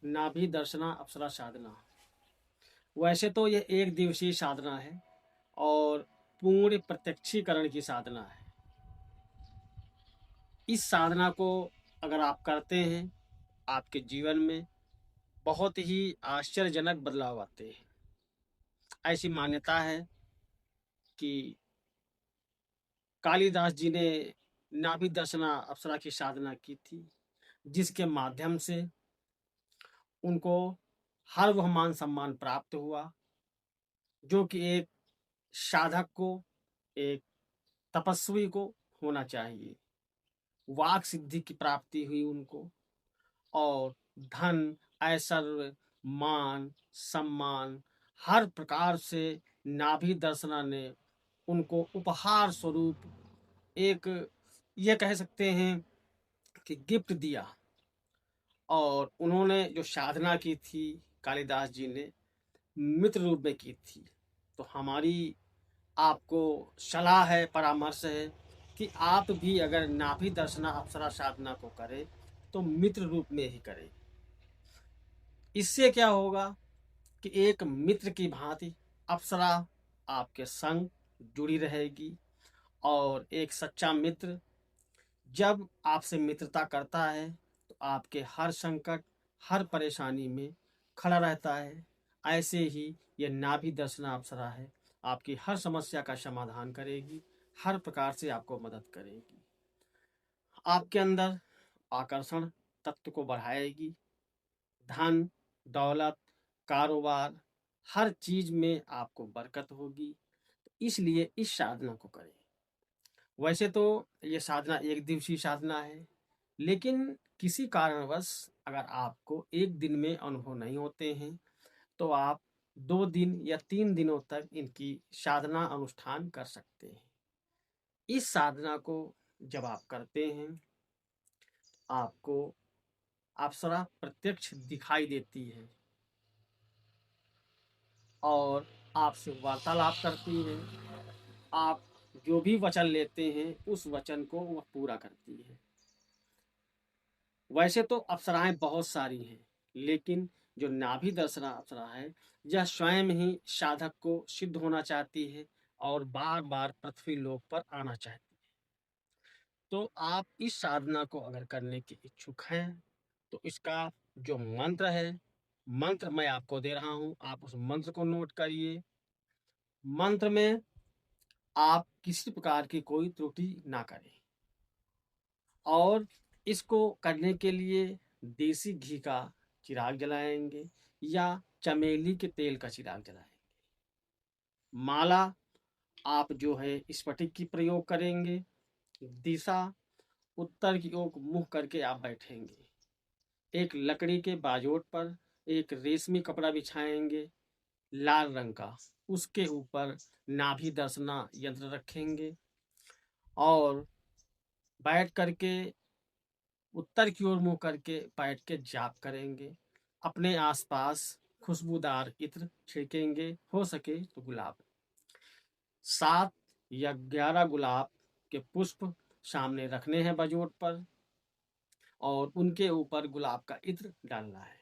नाभि दर्शना अप्सरा साधना। वैसे तो ये एक दिवसीय साधना है और पूर्ण प्रत्यक्षीकरण की साधना है। इस साधना को अगर आप करते हैं, आपके जीवन में बहुत ही आश्चर्यजनक बदलाव आते हैं। ऐसी मान्यता है कि कालिदास जी ने नाभि दर्शना अप्सरा की साधना की थी, जिसके माध्यम से उनको हर वह मान सम्मान प्राप्त हुआ जो कि एक साधक को, एक तपस्वी को होना चाहिए। वाक सिद्धि की प्राप्ति हुई उनको, और धन, ऐश्वर्य, मान, सम्मान हर प्रकार से नाभि दर्शना ने उनको उपहार स्वरूप एक, ये कह सकते हैं कि गिफ्ट दिया। और उन्होंने जो साधना की थी कालिदास जी ने, मित्र रूप में की थी। तो हमारी आपको सलाह है, परामर्श है कि आप भी अगर नाभि दर्शना अप्सरा साधना को करें तो मित्र रूप में ही करें। इससे क्या होगा कि एक मित्र की भांति अप्सरा आपके संग जुड़ी रहेगी, और एक सच्चा मित्र जब आपसे मित्रता करता है तो आपके हर संकट, हर परेशानी में खड़ा रहता है। ऐसे ही ये नाभि दर्शना अप्सरा है, आपकी हर समस्या का समाधान करेगी, हर प्रकार से आपको मदद करेगी, आपके अंदर आकर्षण तत्व को बढ़ाएगी, धन, दौलत, कारोबार हर चीज में आपको बरकत होगी। इसलिए इस साधना को करें। वैसे तो ये साधना एक दिवसीय साधना है, लेकिन किसी कारणवश अगर आपको एक दिन में अनुभव नहीं होते हैं तो आप 2 दिन या 3 दिनों तक इनकी साधना अनुष्ठान कर सकते हैं। इस साधना को जब आप करते हैं, आपको अप्सरा प्रत्यक्ष दिखाई देती है और आपसे वार्तालाप करती है। आप जो भी वचन लेते हैं उस वचन को वह पूरा करती है। वैसे तो अप्सराएं बहुत सारी हैं, लेकिन जो नाभि दर्शना अप्सरा है, यह स्वयं ही साधक को सिद्ध होना चाहती है और बार बार पृथ्वी लोक पर आना चाहती है। तो आप इस साधना को अगर करने के इच्छुक हैं तो इसका जो मंत्र है, मंत्र मैं आपको दे रहा हूं, आप उस मंत्र को नोट करिए। मंत्र में आप किसी प्रकार की कोई त्रुटि ना करें, और इसको करने के लिए देसी घी का चिराग जलाएंगे या चमेली के तेल का चिराग जलाएंगे। माला आप जो है स्फटिक की प्रयोग करेंगे। दिशा उत्तर की ओर मुंह करके आप बैठेंगे। एक लकड़ी के बाजोट पर एक रेशमी कपड़ा बिछाएंगे लाल रंग का, उसके ऊपर नाभि दर्शना यंत्र रखेंगे और बैठ करके उत्तर की ओर मुंह करके बैठ के जाप करेंगे। अपने आसपास खुशबूदार इत्र छिड़केंगे, हो सके तो गुलाब। 7 या 11 गुलाब के पुष्प सामने रखने हैं बजोट पर, और उनके ऊपर गुलाब का इत्र डालना है।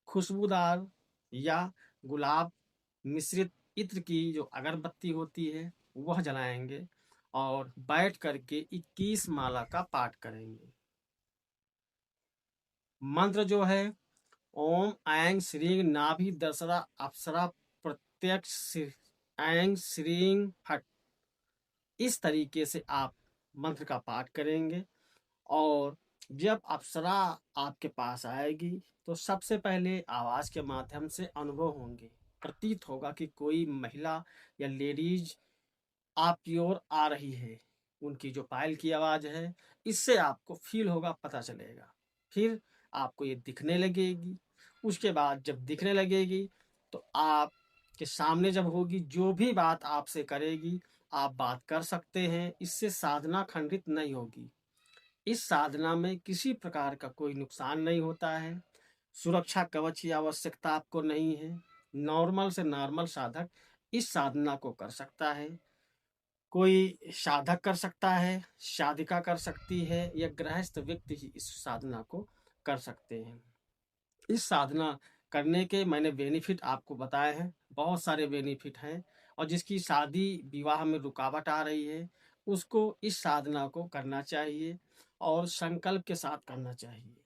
खुशबूदार या गुलाब मिश्रित इत्र की जो अगरबत्ती होती है वह जलाएंगे और बैठ करके 21 माला का पाठ करेंगे। मंत्र जो है ओम ऐं श्रीं नाभि दर्शना अप्सरा प्रत्यक्ष ऐं श्रीं फट, इस तरीके से आप मंत्र का पाठ करेंगे। और जब अप्सरा आपके पास आएगी तो सबसे पहले आवाज के माध्यम से अनुभव होंगे, प्रतीत होगा कि कोई महिला या लेडीज आपकी ओर आ रही है। उनकी जो पायल की आवाज है, इससे आपको फील होगा, पता चलेगा। फिर आपको ये दिखने लगेगी। उसके बाद जब दिखने लगेगी तो आपके सामने जब होगी, जो भी बात आपसे करेगी आप बात कर सकते हैं। इससे साधना खंडित नहीं होगी। इस साधना में किसी प्रकार का कोई नुकसान नहीं होता है। सुरक्षा कवच की आवश्यकता आपको नहीं है। नॉर्मल से नॉर्मल साधक इस साधना को कर सकता है। कोई साधक कर सकता है, साधिका कर सकती है, या गृहस्थ व्यक्ति ही इस साधना को कर सकते हैं। इस साधना करने के मैंने बेनिफिट आपको बताए हैं, बहुत सारे बेनिफिट हैं और जिसकी शादी विवाह में रुकावट आ रही है, उसको इस साधना को करना चाहिए और संकल्प के साथ करना चाहिए।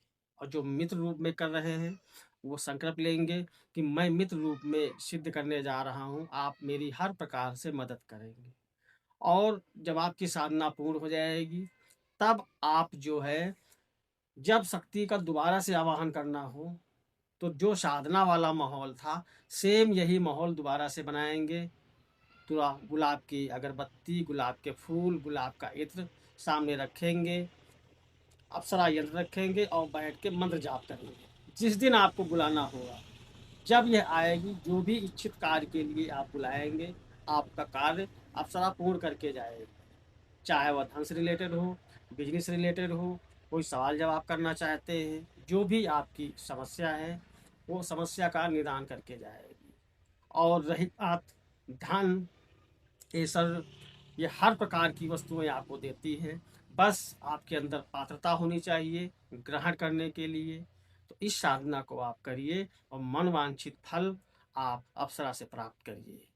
और जो मित्र रूप में कर रहे हैं, वो संकल्प लेंगे कि मैं मित्र रूप में सिद्ध करने जा रहा हूँ, आप मेरी हर प्रकार से मदद करेंगे। और जब आपकी साधना पूर्ण हो जाएगी, तब आप जो है, जब शक्ति का दोबारा से आवाहन करना हो, तो जो साधना वाला माहौल था, सेम यही माहौल दोबारा से बनाएँगे। थोड़ा गुलाब की अगरबत्ती, गुलाब के फूल, गुलाब का इत्र सामने रखेंगे, अप्सरा यंत्र रखेंगे और बैठ के मंत्र जाप करेंगे। जिस दिन आपको बुलाना होगा, जब यह आएगी, जो भी इच्छित कार्य के लिए आप बुलाएँगे, आपका कार्य अप्सरा पूर्ण करके जाएगी। चाहे वह धन से रिलेटेड हो, बिज़नेस रिलेटेड हो, कोई सवाल जवाब करना चाहते हैं, जो भी आपकी समस्या है, वो समस्या का निदान करके जाएगी। और रही बात धन, ये सब, ये हर प्रकार की वस्तुएँ आपको देती हैं। बस आपके अंदर पात्रता होनी चाहिए ग्रहण करने के लिए। तो इस साधना को आप करिए और मनवांछित फल आप अप्सरा से प्राप्त करिए।